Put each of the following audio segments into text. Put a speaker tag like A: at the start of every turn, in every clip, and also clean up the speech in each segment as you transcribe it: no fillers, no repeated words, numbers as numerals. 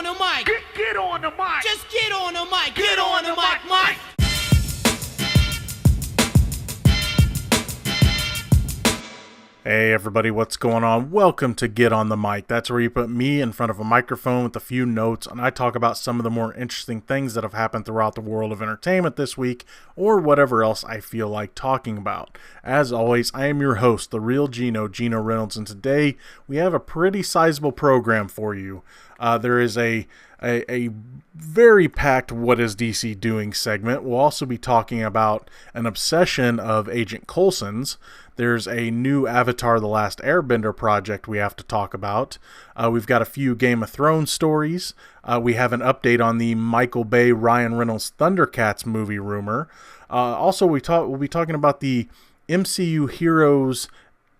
A: the mic.
B: Get on the mic.
A: Just get on the mic. Get on the mic, Mike.
C: Hey everybody, what's going on? Welcome to Get on the Mic. That's where you put me in front of a microphone with a few notes and I talk about some of the more interesting things that have happened throughout the world of entertainment this week or whatever else I feel like talking about. As always, I am your host, the Reel Geno, Geno Reynolds, and today we have a pretty sizable program for you. There is a very packed What is DC Doing segment. We'll also be talking about an obsession of Agent Coulson's. There's a new Avatar: The Last Airbender project we have to talk about. We've got a few Game of Thrones stories. We have an update on the Michael Bay, Ryan Reynolds Thundercats movie rumor. Also, we'll be talking about the MCU heroes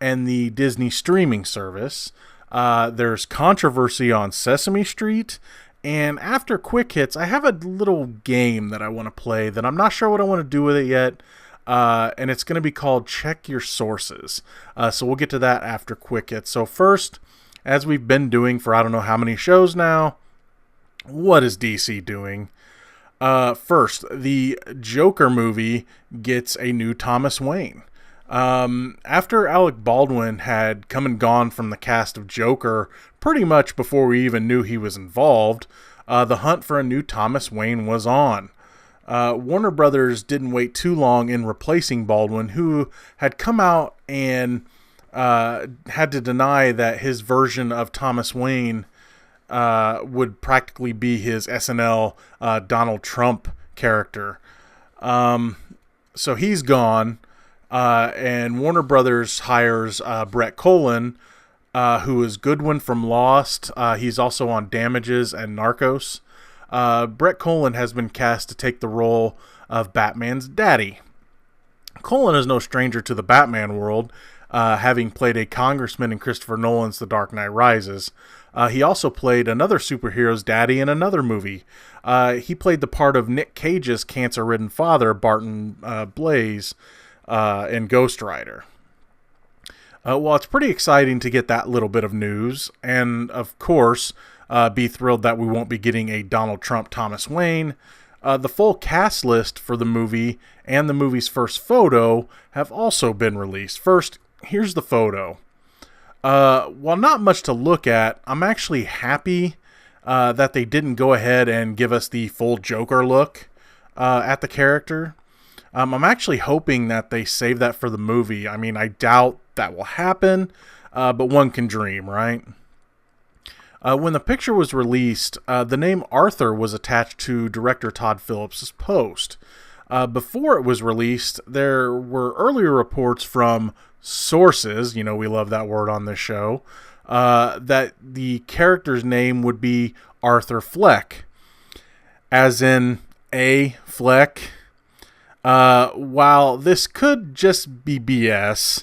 C: and the Disney streaming service. There's controversy on Sesame Street. And after Quick Hits, I have a little game that I want to play that I'm not sure what I want to do with it yet. And it's going to be called Check Your Sources. So we'll get to that after Quick Hits. So first, as we've been doing for I don't know how many shows now, what is DC doing? First, the Joker movie gets a new Thomas Wayne. After Alec Baldwin had come and gone from the cast of Joker pretty much before we even knew he was involved, the hunt for a new Thomas Wayne was on. Warner Brothers didn't wait too long in replacing Baldwin, who had come out and had to deny that his version of Thomas Wayne would practically be his SNL Donald Trump character. So he's gone. And Warner Brothers hires Brett Coulson, who is Goodwin from Lost. He's also on Damages and Narcos. Brett Coulson has been cast to take the role of Batman's daddy. Coulson is no stranger to the Batman world, having played a congressman in Christopher Nolan's The Dark Knight Rises. He also played another superhero's daddy in another movie. He played the part of Nick Cage's cancer-ridden father, Barton Blaze, in Ghost Rider. Well, it's pretty exciting to get that little bit of news, and of course, be thrilled that we won't be getting a Donald Trump Thomas Wayne. The full cast list for the movie and the movie's first photo have also been released. First, here's the photo. While not much to look at, I'm actually happy that they didn't go ahead and give us the full Joker look at the character. I'm actually hoping that they save that for the movie. I mean, I doubt that will happen, but one can dream, right? When the picture was released, the name Arthur was attached to director Todd Phillips' post. Before it was released, there were earlier reports from sources, you know we love that word on this show, that the character's name would be Arthur Fleck, as in A. Fleck. While this could just be BS,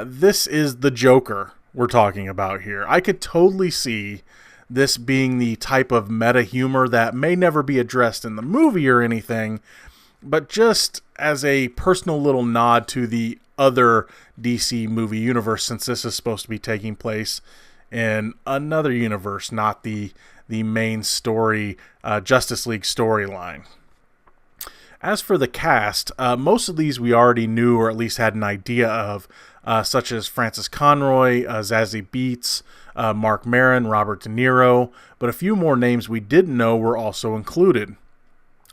C: this is the Joker we're talking about here. I could totally see this being the type of meta humor that may never be addressed in the movie or anything, but just as a personal little nod to the other DC movie universe, since this is supposed to be taking place in another universe, not the main story, Justice League storyline. As for the cast, most of these we already knew or at least had an idea of, such as Francis Conroy, Zazie Beetz, Mark Maron, Robert De Niro, but a few more names we didn't know were also included.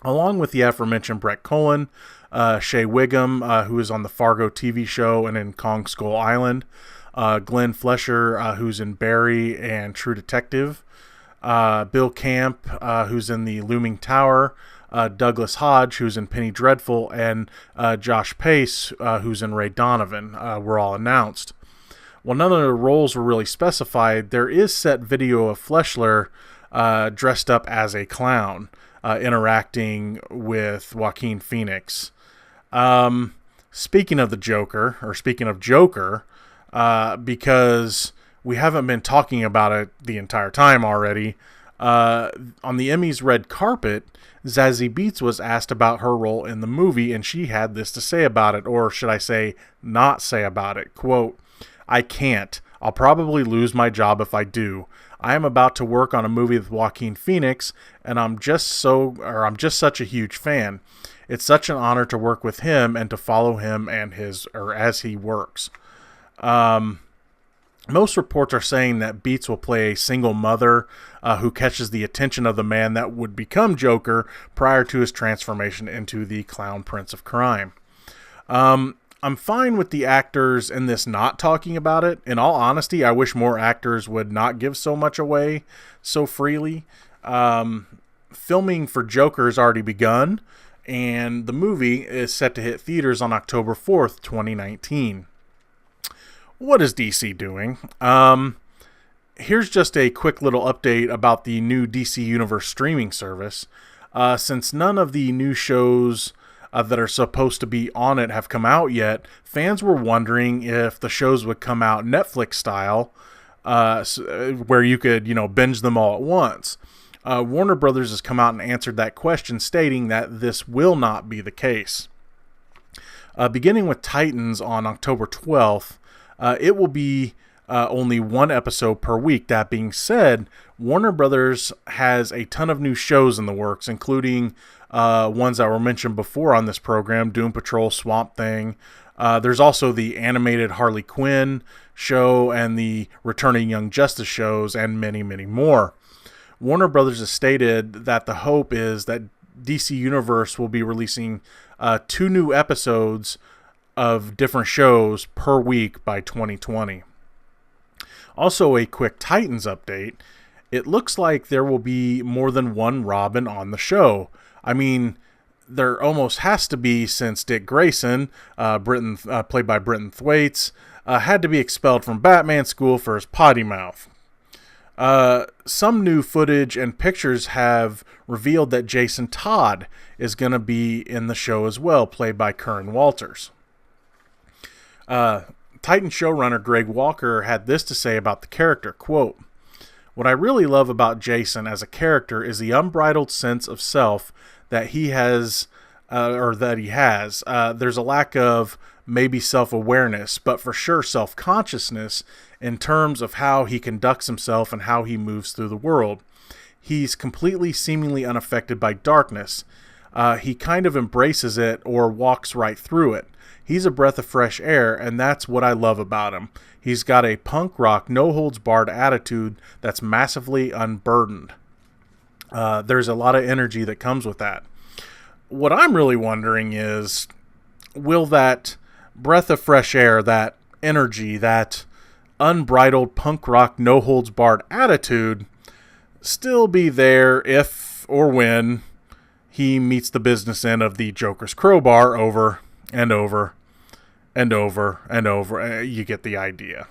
C: Along with the aforementioned Brett Coulson, Shea Whigham, who is on the Fargo TV show and in Kong Skull Island, Glenn Flesher, who's in Barry and True Detective, Bill Camp, who's in The Looming Tower, Douglas Hodge, who's in Penny Dreadful, and Josh Pace, who's in Ray Donovan, were all announced. While none of the roles were really specified, there is set video of Fleshler dressed up as a clown, interacting with Joaquin Phoenix. Speaking of the Joker, or speaking of Joker, because we haven't been talking about it the entire time already, on the Emmys red carpet, Zazie Beetz was asked about her role in the movie, and she had this to say about it, or should I say, not say about it. Quote, "I can't. I'll probably lose my job if I do. I am about to work on a movie with Joaquin Phoenix, and I'm just such a huge fan. It's such an honor to work with him and to follow him and as he works. Most reports are saying that Beats will play a single mother who catches the attention of the man that would become Joker prior to his transformation into the Clown Prince of Crime. I'm fine with the actors in this not talking about it. In all honesty, I wish more actors would not give so much away so freely. Filming for Joker has already begun, and the movie is set to hit theaters on October 4th, 2019. What is DC doing? Here's just a quick little update about the new DC Universe streaming service. Since none of the new shows that are supposed to be on it have come out yet, fans were wondering if the shows would come out Netflix style, where you could, binge them all at once. Warner Brothers has come out and answered that question, stating that this will not be the case. Beginning with Titans on October 12th, it will be only one episode per week. That being said, Warner Brothers has a ton of new shows in the works, including ones that were mentioned before on this program, Doom Patrol, Swamp Thing. There's also the animated Harley Quinn show and the returning Young Justice shows, and many, many more. Warner Brothers has stated that the hope is that DC Universe will be releasing 2 new episodes of different shows per week by 2020. Also, a quick Titans update. It looks like there will be more than one Robin on the show. I mean, there almost has to be, since Dick Grayson, played by Brenton Thwaites, had to be expelled from Batman school for his potty mouth. Some new footage and pictures have revealed that Jason Todd is going to be in the show as well, played by Curran Walters. Titan showrunner Greg Walker had this to say about the character, quote, "What I really love about Jason as a character is the unbridled sense of self that he has. There's a lack of maybe self-awareness, but for sure self-consciousness in terms of how he conducts himself and how he moves through the world. He's completely seemingly unaffected by darkness. He kind of embraces it or walks right through it. He's a breath of fresh air, and that's what I love about him. He's got a punk rock, no-holds-barred attitude that's massively unburdened. There's a lot of energy that comes with that. What I'm really wondering is, will that breath of fresh air, that energy, that unbridled punk rock, no-holds-barred attitude still be there if or when he meets the business end of the Joker's crowbar over and over and over and over? You get the idea.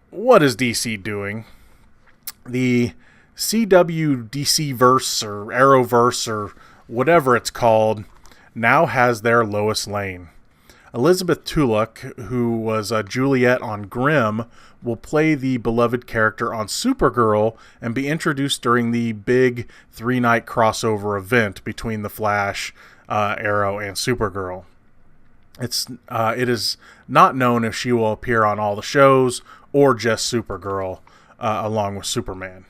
C: What is DC doing? The CW DC-verse or Arrowverse or whatever it's called now has their Lois Lane. Elizabeth Tulloch, who was Juliet on Grimm, will play the beloved character on Supergirl and be introduced during the big 3-night crossover event between The Flash, Arrow, and Supergirl. It is not known if she will appear on all the shows or just Supergirl along with Superman.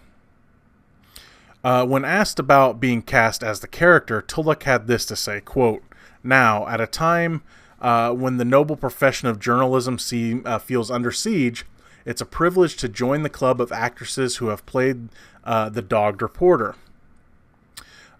C: When asked about being cast as the character, Tulloch had this to say, quote, "Now, at a time when the noble profession of journalism feels under siege, it's a privilege to join the club of actresses who have played the dogged reporter.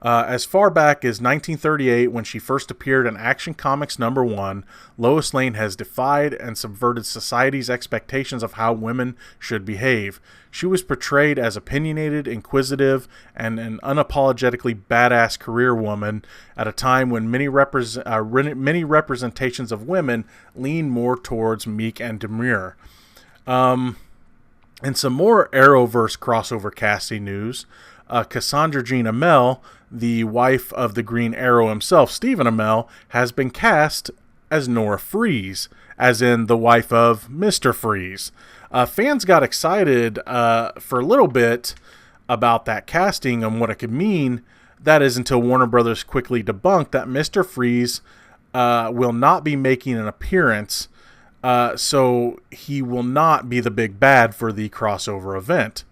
C: As far back as 1938, when she first appeared in Action Comics #1, Lois Lane has defied and subverted society's expectations of how women should behave. She was portrayed as opinionated, inquisitive, and an unapologetically badass career woman at a time when many representations of women lean more towards meek and demure." And some more Arrowverse crossover casting news. Cassandra Jean Amell, the wife of the Green Arrow himself, Stephen Amell, has been cast as Nora Freeze, as in the wife of Mr. Freeze. Fans got excited for a little bit about that casting and what it could mean. That is until Warner Brothers quickly debunked that Mr. Freeze will not be making an appearance, so he will not be the big bad for the crossover event.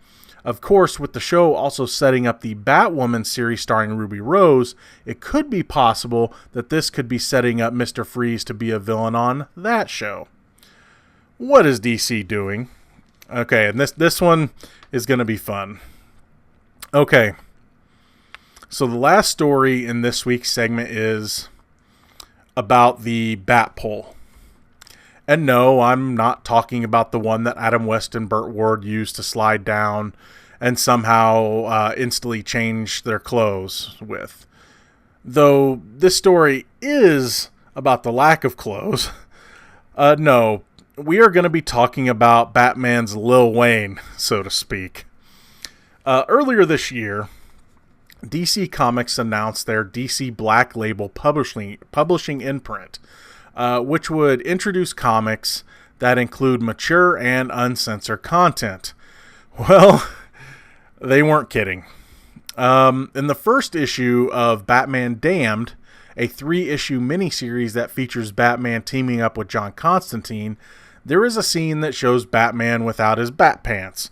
C: Of course, with the show also setting up the Batwoman series starring Ruby Rose, it could be possible that this could be setting up Mr. Freeze to be a villain on that show. What is DC doing? Okay, and this one is going to be fun. Okay, so the last story in this week's segment is about the Bat Pole. And no, I'm not talking about the one that Adam West and Burt Ward used to slide down and somehow instantly change their clothes with. Though this story is about the lack of clothes. No, we are going to be talking about Batman's Lil Wayne, so to speak. Earlier this year, DC Comics announced their DC Black Label publishing imprint, which would introduce comics that include mature and uncensored content. Well, they weren't kidding. In the first issue of Batman Damned, a 3-issue miniseries that features Batman teaming up with John Constantine, there is a scene that shows Batman without his bat pants,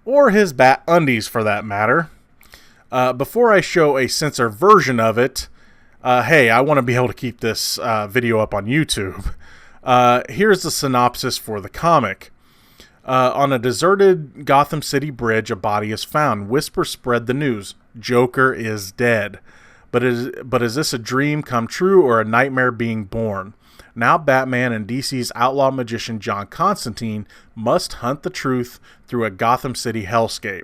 C: or his bat undies for that matter. Before I show a censored version of it, hey, I want to be able to keep this video up on YouTube. Here's the synopsis for the comic. On a deserted Gotham City bridge, a body is found. Whispers spread the news. Joker is dead. But is this a dream come true or a nightmare being born? Now Batman and DC's outlaw magician John Constantine must hunt the truth through a Gotham City hellscape.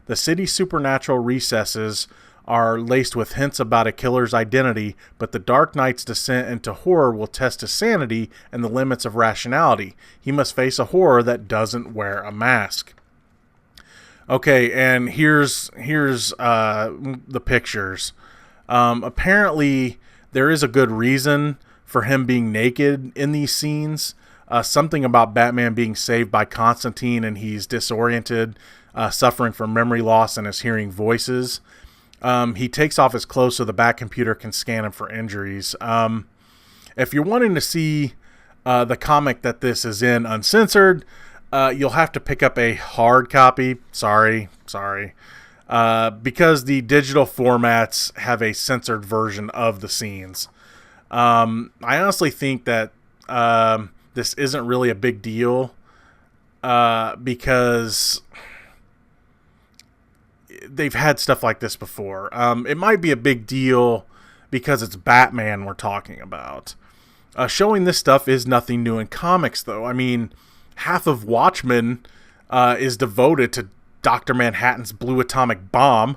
C: The city's supernatural recesses are laced with hints about a killer's identity, but the Dark Knight's descent into horror will test his sanity and the limits of rationality. He must face a horror that doesn't wear a mask. Okay, and here's the pictures. Apparently, there is a good reason for him being naked in these scenes. Something about Batman being saved by Constantine and he's disoriented, suffering from memory loss and is hearing voices. He takes off his clothes so the Bat computer can scan him for injuries. If you're wanting to see the comic that this is in uncensored, you'll have to pick up a hard copy. Sorry. Because the digital formats have a censored version of the scenes. I honestly think that this isn't really a big deal because they've had stuff like this before. It might be a big deal because it's Batman we're talking about. Showing this stuff is nothing new in comics, though. I mean, half of Watchmen is devoted to Dr. Manhattan's blue atomic bomb.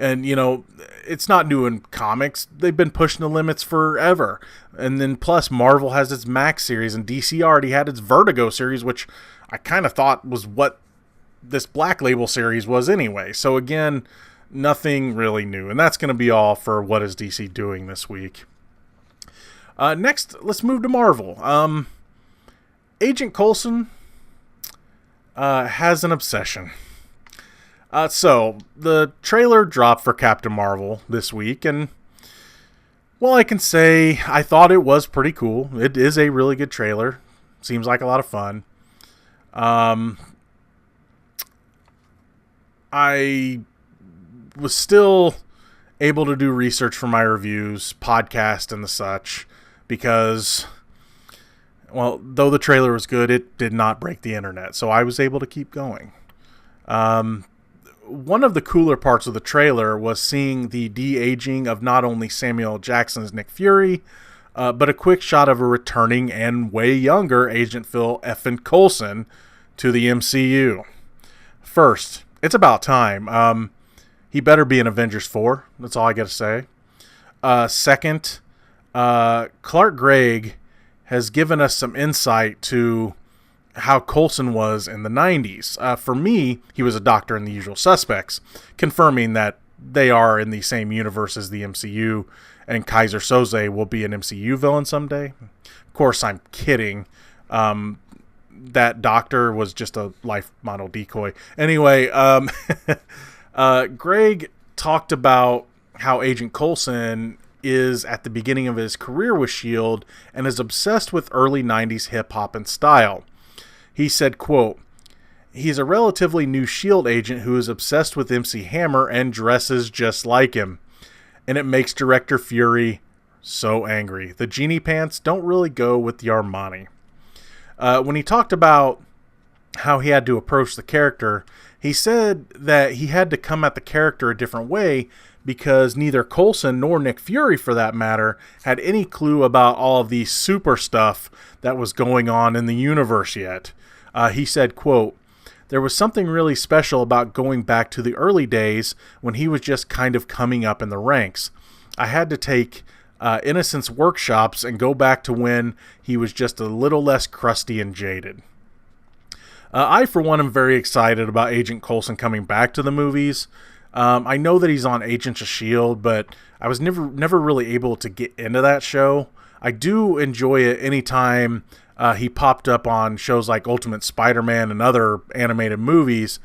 C: And, you know, it's not new in comics. They've been pushing the limits forever. And then plus Marvel has its Max series and DC already had its Vertigo series, which I kind of thought was what this Black Label series was anyway. So again, nothing really new. And that's going to be all for what is DC doing this week. Next, let's move to Marvel. Agent Coulson has an obsession. So, the trailer dropped for Captain Marvel this week, and well, I can say I thought it was pretty cool. It is a really good trailer. Seems like a lot of fun. I was still able to do research for my reviews, podcast, and the such, because, well, though the trailer was good, it did not break the internet, so I was able to keep going. One of the cooler parts of the trailer was seeing the de-aging of not only Samuel L. Jackson's Nick Fury, but a quick shot of a returning and way younger Agent Phil effin' Coulson to the MCU. First, it's about time. He better be in Avengers 4. That's all I gotta say. Second, Clark Gregg has given us some insight to how Coulson was in the 90s. For me, he was a doctor in The Usual Suspects, confirming that they are in the same universe as the MCU, and Kaiser Soze will be an MCU villain someday. Of course, I'm kidding. That doctor was just a life model decoy. Anyway, Greg talked about how Agent Coulson is at the beginning of his career with S.H.I.E.L.D. and is obsessed with early 90s hip-hop and style. He said, quote, He's a relatively new S.H.I.E.L.D. agent who is obsessed with MC Hammer and dresses just like him. And it makes Director Fury so angry. The genie pants don't really go with the Armani. When he talked about how he had to approach the character, he said that he had to come at the character a different way because neither Coulson nor Nick Fury, for that matter, had any clue about all of the super stuff that was going on in the universe yet. He said, quote, "There was something really special about going back to the early days when he was just kind of coming up in the ranks. I had to take Innocence workshops and go back to when he was just a little less crusty and jaded." I, for one, am very excited about Agent Coulson coming back to the movies. I know that he's on Agents of S.H.I.E.L.D., but I was never really able to get into that show. I do enjoy it anytime he popped up on shows like Ultimate Spider-Man and other animated movies,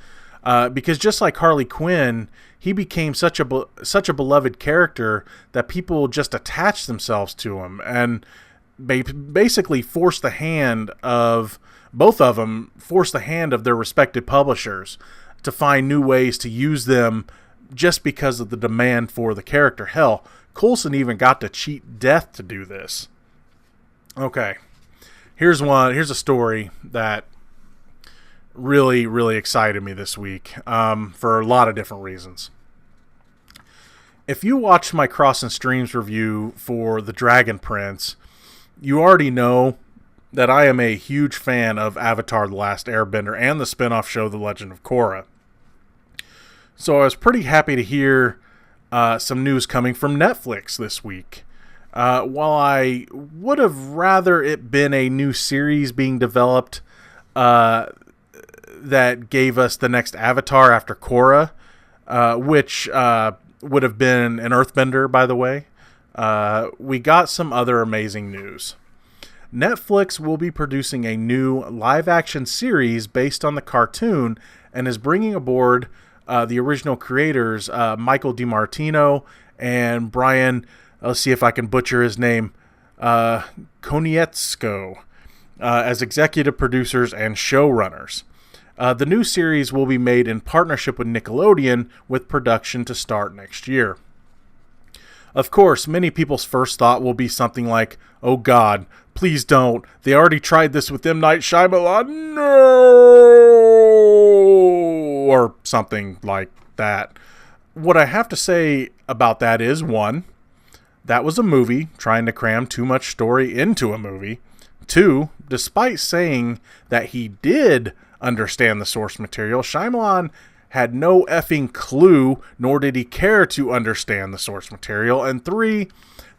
C: because just like Harley Quinn, he became such a beloved character that people just attached themselves to him and basically forced the hand of both of them, forced the hand of their respective publishers to find new ways to use them just because of the demand for the character. Hell, Coulson even got to cheat death to do this. Okay, here's a story that really, really excited me this week for a lot of different reasons. If you watched my Crossing Streams review for The Dragon Prince, you already know that I am a huge fan of Avatar: The Last Airbender and the spin-off show The Legend of Korra. So I was pretty happy to hear some news coming from Netflix this week. While I would have rather it been a new series being developed that gave us the next Avatar after Korra, which would have been an Earthbender, by the way, we got some other amazing news. Netflix will be producing a new live-action series based on the cartoon and is bringing aboard the original creators, Michael DiMartino and Brian, let's see if I can butcher his name, Konietzko, as executive producers and showrunners. The new series will be made in partnership with Nickelodeon, with production to start next year. Of course, many people's first thought will be something like, "Oh God, please don't. They already tried this with M. Night Shyamalan. No!" Or something like that. What I have to say about that is, one, that was a movie trying to cram too much story into a movie. Two, despite saying that he did understand the source material, Shyamalan had no effing clue, nor did he care to understand the source material. And three,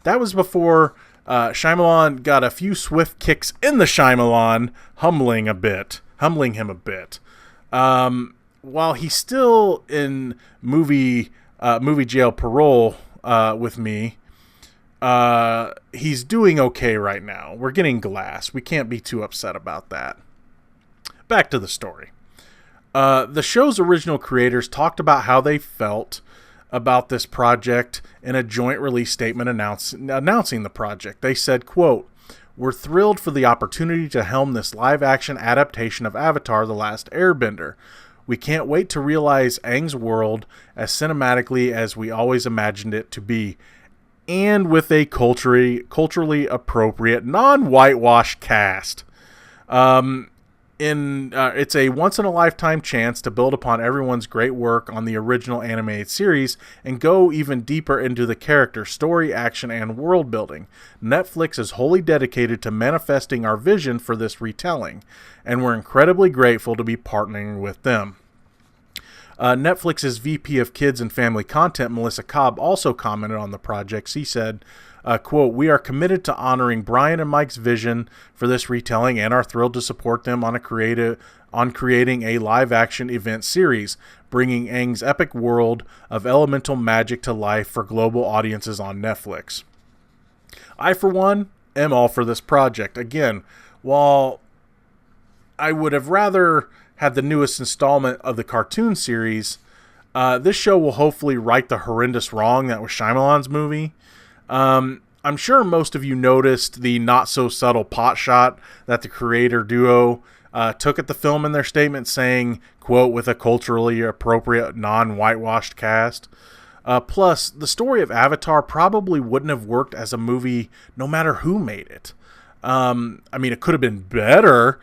C: that was before Shyamalan got a few swift kicks in the Shyamalan, humbling him a bit. While he's still in movie jail parole with me, he's doing okay right now. We're getting glass. We can't be too upset about that. Back to the story. The show's original creators talked about how they felt about this project in a joint release statement announcing the project. They said, quote, "We're thrilled for the opportunity to helm this live-action adaptation of Avatar: The Last Airbender. We can't wait to realize Aang's world as cinematically as we always imagined it to be, and with a culturally appropriate, non-whitewash cast. It's a once-in-a-lifetime chance to build upon everyone's great work on the original animated series and go even deeper into the character, story, action, and world building. Netflix is wholly dedicated to manifesting our vision for this retelling, and we're incredibly grateful to be partnering with them." Netflix's VP of Kids and Family Content, Melissa Cobb, also commented on the project. She said, quote, "We are committed to honoring Brian and Mike's vision for this retelling and are thrilled to support them on creating a live-action event series, bringing Aang's epic world of elemental magic to life for global audiences on Netflix." I, for one, am all for this project. Again, while I would have rather had the newest installment of the cartoon series, this show will hopefully right the horrendous wrong that was Shyamalan's movie. I'm sure most of you noticed the not-so-subtle pot shot that the creator duo took at the film in their statement saying, quote, with a culturally appropriate non-whitewashed cast. Plus, the story of Avatar probably wouldn't have worked as a movie no matter who made it. I mean, it could have been better,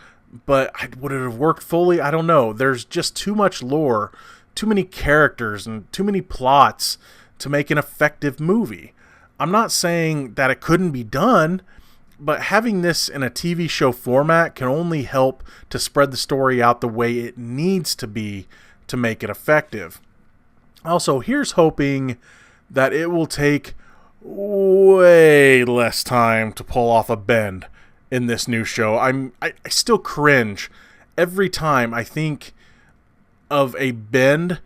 C: but would it have worked fully? I don't know. There's just too much lore, too many characters, and too many plots to make an effective movie. I'm not saying that it couldn't be done, but having this in a TV show format can only help to spread the story out the way it needs to be to make it effective. Also, here's hoping that it will take way less time to pull off a bend in this new show. I still cringe every time I think of a bend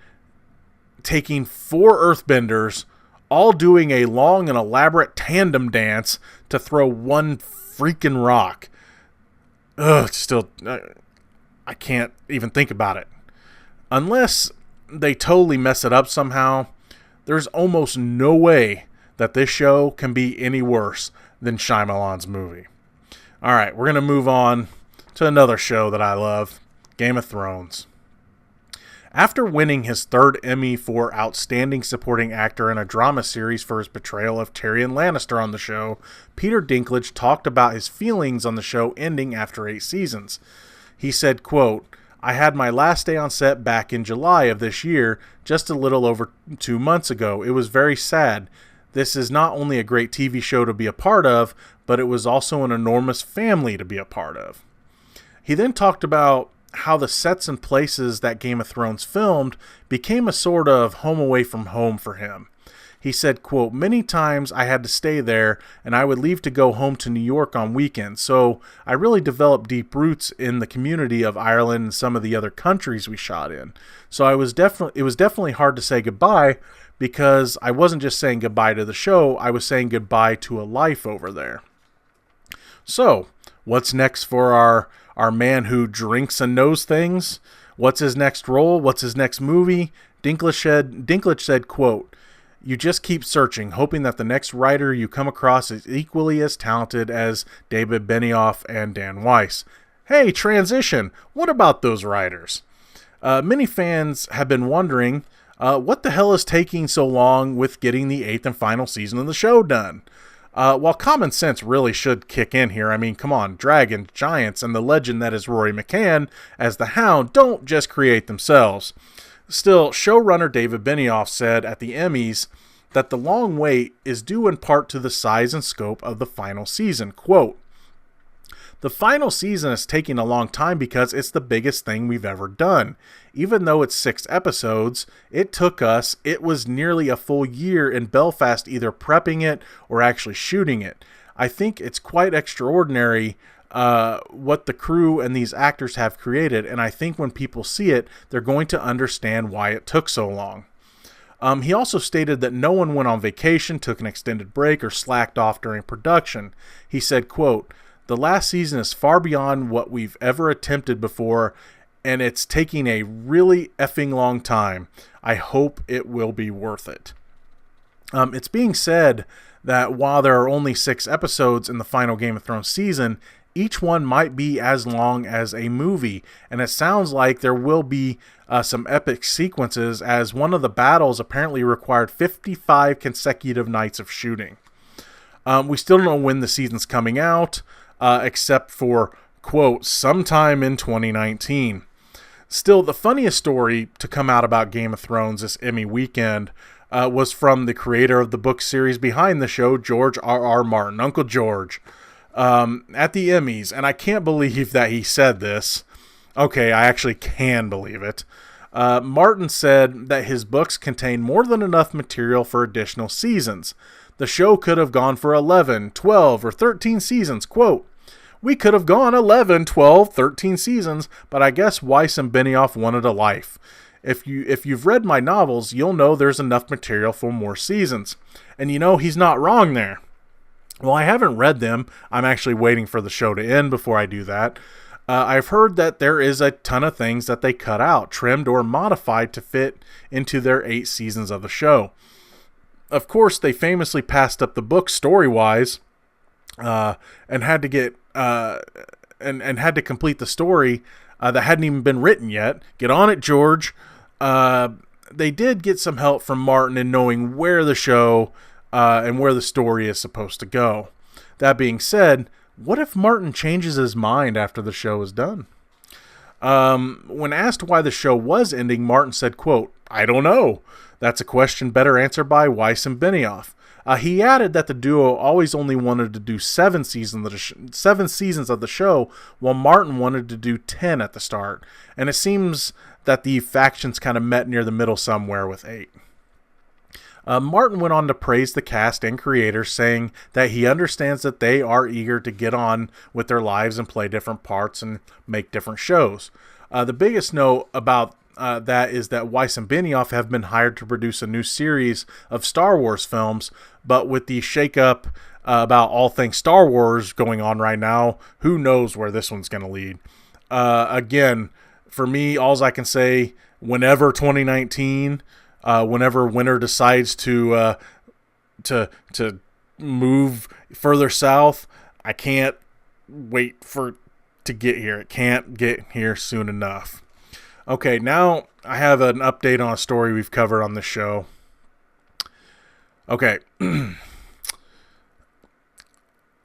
C: taking 4 earthbenders all doing a long and elaborate tandem dance to throw one freaking rock. Ugh, still, I can't even think about it. Unless they totally mess it up somehow, there's almost no way that this show can be any worse than Shyamalan's movie. Alright, we're going to move on to another show that I love, Game of Thrones. After winning his 3rd Emmy for Outstanding Supporting Actor in a Drama Series for his portrayal of Tyrion Lannister on the show, Peter Dinklage talked about his feelings on the show ending after 8 seasons. He said, quote, I had my last day on set back in July of this year, just a little over 2 months ago. It was very sad. This is not only a great TV show to be a part of, but it was also an enormous family to be a part of. He then talked about how the sets and places that Game of Thrones filmed became a sort of home away from home for him. He said, quote, many times I had to stay there and I would leave to go home to New York on weekends. So I really developed deep roots in the community of Ireland and some of the other countries we shot in. So it was definitely hard to say goodbye because I wasn't just saying goodbye to the show, I was saying goodbye to a life over there. So, what's next for our man who drinks and knows things? What's his next role? What's his next movie? Dinklage said, quote, you just keep searching, hoping that the next writer you come across is equally as talented as David Benioff and Dan Weiss. Hey, transition! What about those writers? Many fans have been wondering, what the hell is taking so long with getting the 8th and final season of the show done? While common sense really should kick in here, I mean, come on, dragons, giants, and the legend that is Rory McCann as the Hound don't just create themselves. Still, showrunner David Benioff said at the Emmys that the long wait is due in part to the size and scope of the final season. Quote, the final season is taking a long time because it's the biggest thing we've ever done. Even though it's 6 episodes, it was nearly a full year in Belfast either prepping it or actually shooting it. I think it's quite extraordinary what the crew and these actors have created, and I think when people see it, they're going to understand why it took so long. He also stated that no one went on vacation, took an extended break, or slacked off during production. He said, quote, the last season is far beyond what we've ever attempted before, and it's taking a really effing long time. I hope it will be worth it. It's being said that while there are only 6 episodes in the final Game of Thrones season, each one might be as long as a movie, and it sounds like there will be some epic sequences, as one of the battles apparently required 55 consecutive nights of shooting. We still don't know when the season's coming out, except for, quote, sometime in 2019. Still, the funniest story to come out about Game of Thrones this Emmy weekend was from the creator of the book series behind the show, George R.R. Martin, Uncle George, at the Emmys, and I can't believe that he said this. Okay, I actually can believe it. Martin said that his books contain more than enough material for additional seasons. The show could have gone for 11, 12, or 13 seasons. Quote, we could have gone 11, 12, 13 seasons, but I guess Weiss and Benioff wanted a life. If you've read my novels, you'll know there's enough material for more seasons. And you know, he's not wrong there. Well, I haven't read them. I'm actually waiting for the show to end before I do that. I've heard that there is a ton of things that they cut out, trimmed, or modified to fit into their 8 seasons of the show. Of course, they famously passed up the book story-wise, and had to get and had to complete the story that hadn't even been written yet. Get on it, George. They did get some help from Martin in knowing where the show and where the story is supposed to go. That being said, what if Martin changes his mind after the show is done? When asked why the show was ending, Martin said, quote, "I don't know. That's a question better answered by Weiss and Benioff." He added that the duo always only wanted to do 7 seasons of the show, while Martin wanted to do 10 at the start. And it seems that the factions kind of met near the middle somewhere with 8. Martin went on to praise the cast and creators, saying that he understands that they are eager to get on with their lives and play different parts and make different shows. The biggest note about that is that Weiss and Benioff have been hired to produce a new series of Star Wars films, but with the shakeup about all things Star Wars going on right now, who knows where this one's going to lead. Again, for me, all I can say, whenever 2019, whenever Winter decides to move further south, I can't wait to get here. It can't get here soon enough. Okay, now I have an update on a story we've covered on this show. Okay.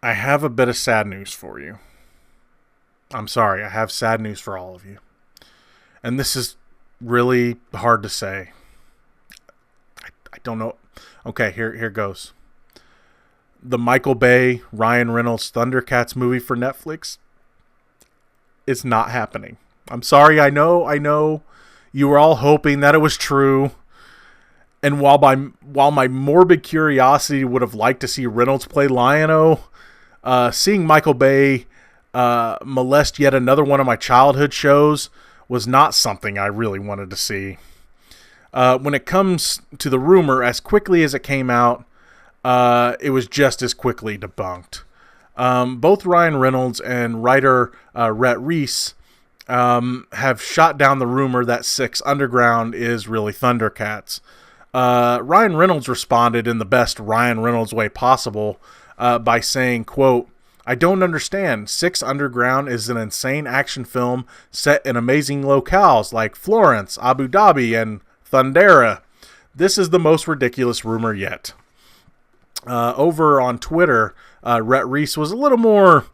C: I have a bit of sad news for you. I'm sorry, I have sad news for all of you. And this is really hard to say. I don't know. Okay, here goes. The Michael Bay, Ryan Reynolds Thundercats movie for Netflix is not happening. I'm sorry, I know you were all hoping that it was true. And while my morbid curiosity would have liked to see Reynolds play Lion-O, seeing Michael Bay molest yet another one of my childhood shows was not something I really wanted to see. When it comes to the rumor, as quickly as it came out, it was just as quickly debunked. Both Ryan Reynolds and writer Rhett Reese have shot down the rumor that 6 Underground is really Thundercats. Ryan Reynolds responded in the best Ryan Reynolds way possible by saying, quote, "I don't understand. 6 Underground is an insane action film set in amazing locales like Florence, Abu Dhabi, and Thundera. This is the most ridiculous rumor yet." Over on Twitter, Rhett Reese was a little more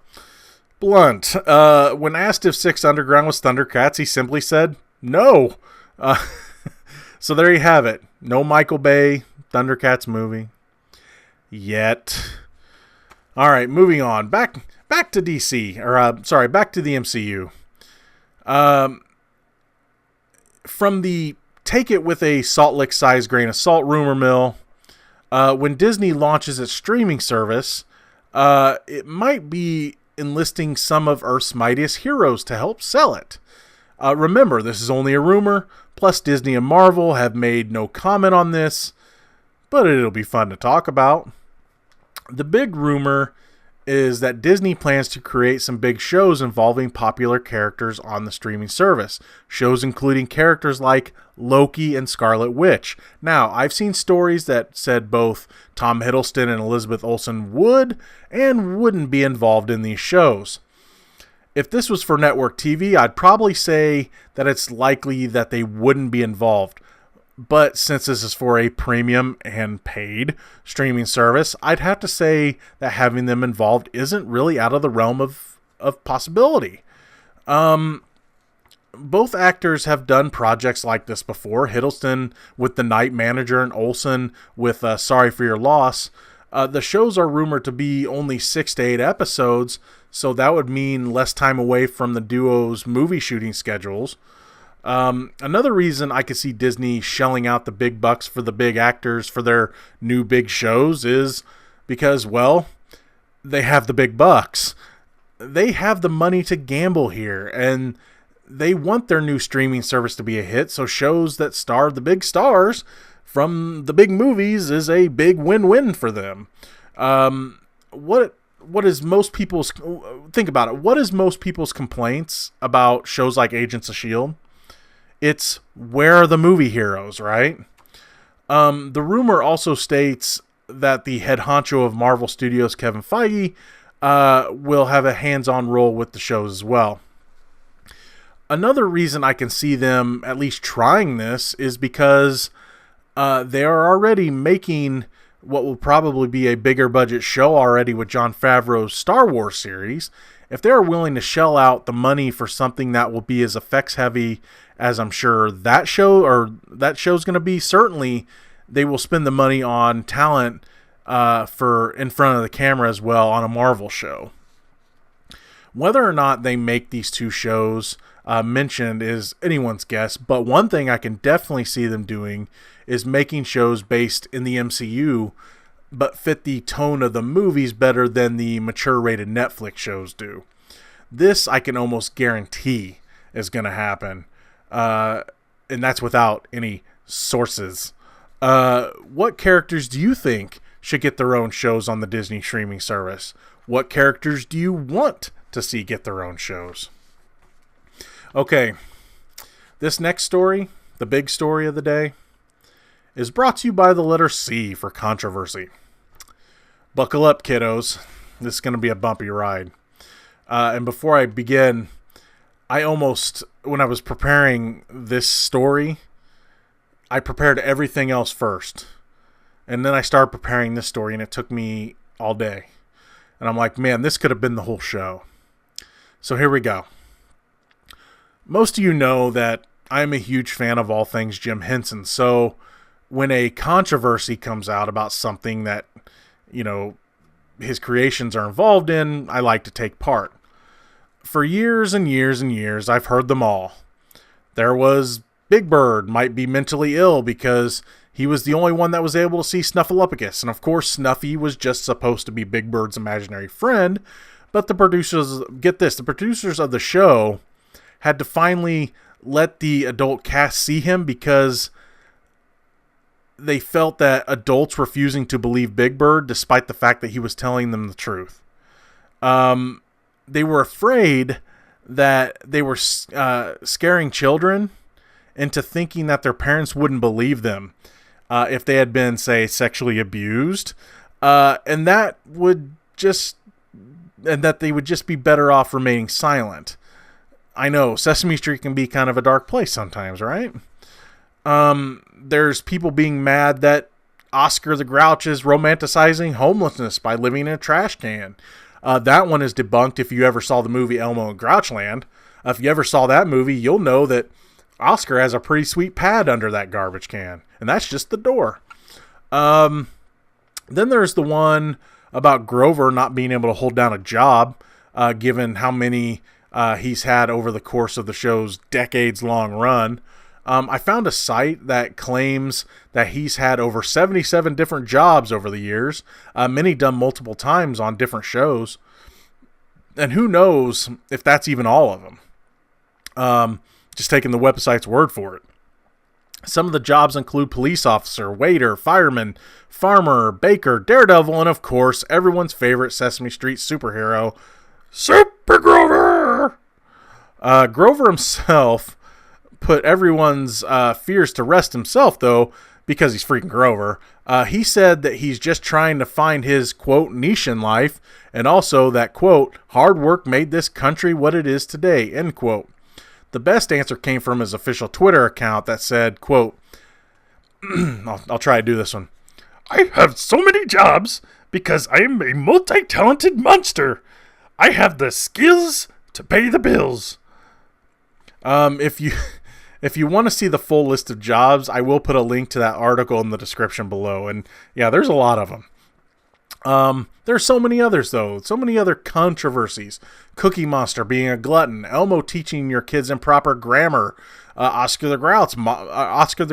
C: blunt. When asked if 6 Underground was Thundercats, he simply said, no. So there you have it. No Michael Bay Thundercats movie. Yet. All right, moving on. Back to DC. Back to the MCU. From the take it with a Salt Lick-sized grain of salt rumor mill, when Disney launches its streaming service, it might be enlisting some of Earth's mightiest heroes to help sell it. Remember, this is only a rumor, plus Disney and Marvel have made no comment on this, but it'll be fun to talk about. The big rumor is that Disney plans to create some big shows involving popular characters on the streaming service. Shows including characters like Loki and Scarlet Witch. Now, I've seen stories that said both Tom Hiddleston and Elizabeth Olsen would and wouldn't be involved in these shows. If this was for network TV, I'd probably say that it's likely that they wouldn't be involved. But since this is for a premium and paid streaming service, I'd have to say that having them involved isn't really out of the realm of possibility. Both actors have done projects like this before. Hiddleston with The Night Manager and Olsen with Sorry for Your Loss. The shows are rumored to be only 6 to 8 episodes, so that would mean less time away from the duo's movie shooting schedules. Another reason I could see Disney shelling out the big bucks for the big actors for their new big shows is because, well, they have the big bucks. They have the money to gamble here, and they want their new streaming service to be a hit, so shows that star the big stars from the big movies is a big win-win for them. What is most people's... Think about it. What is most people's complaints about shows like Agents of S.H.I.E.L.D.? It's, where are the movie heroes, right? The rumor also states that the head honcho of Marvel Studios, Kevin Feige, will have a hands-on role with the shows as well. Another reason I can see them at least trying this is because they are already making what will probably be a bigger budget show already with Jon Favreau's Star Wars series. If they're willing to shell out the money for something that will be as effects heavy as I'm sure that show's going to be, certainly they will spend the money on talent for in front of the camera as well on a Marvel show. Whether or not they make these two shows mentioned is anyone's guess, but one thing I can definitely see them doing is making shows based in the MCU but fit the tone of the movies better than the mature rated Netflix shows do. This I can almost guarantee is going to happen, and that's without any sources. What characters do you think should get their own shows on the Disney streaming service? What characters do you want to see get their own shows? Okay, this next story, the big story of the day, is brought to you by the letter C for controversy. Buckle up, kiddos. This is going to be a bumpy ride. And before I begin, when I was preparing this story, I prepared everything else first. And then I started preparing this story, and it took me all day. And I'm like, man, this could have been the whole show. So here we go. Most of you know that I'm a huge fan of all things Jim Henson. So when a controversy comes out about something that, his creations are involved in, I like to take part. For years and years and years, I've heard them all. There was Big Bird might be mentally ill because he was the only one that was able to see Snuffleupagus. And of course, Snuffy was just supposed to be Big Bird's imaginary friend. But the producers, get this, the producers of the show had to finally let the adult cast see him because they felt that adults refusing to believe Big Bird despite the fact that he was telling them the truth. They were afraid that they were scaring children into thinking that their parents wouldn't believe them if they had been, say, sexually abused, and that they would just be better off remaining silent. I know Sesame Street can be kind of a dark place sometimes, right? There's people being mad that Oscar the Grouch is romanticizing homelessness by living in a trash can. That one is debunked if you ever saw the movie Elmo and Grouchland. If you ever saw that movie, you'll know that Oscar has a pretty sweet pad under that garbage can, and that's just the door. Then there's the one about Grover not being able to hold down a job, given how many he's had over the course of the show's decades-long run. I found a site that claims that he's had over 77 different jobs over the years, many done multiple times on different shows. And who knows if that's even all of them. Just taking the website's word for it. Some of the jobs include police officer, waiter, fireman, farmer, baker, daredevil, and of course, everyone's favorite Sesame Street superhero, Super Grover! Grover himself put everyone's fears to rest himself, though, because he's freaking Grover. He said that he's just trying to find his, quote, niche in life, and also that, quote, hard work made this country what it is today, end quote. The best answer came from his official Twitter account that said, quote, I'll try to do this one. I have so many jobs because I am a multi-talented monster. I have the skills to pay the bills. If you want to see the full list of jobs, I will put a link to that article in the description below. And yeah, there's a lot of them. There's so many others, though. So many other controversies. Cookie Monster being a glutton. Elmo teaching your kids improper grammar. Oscar the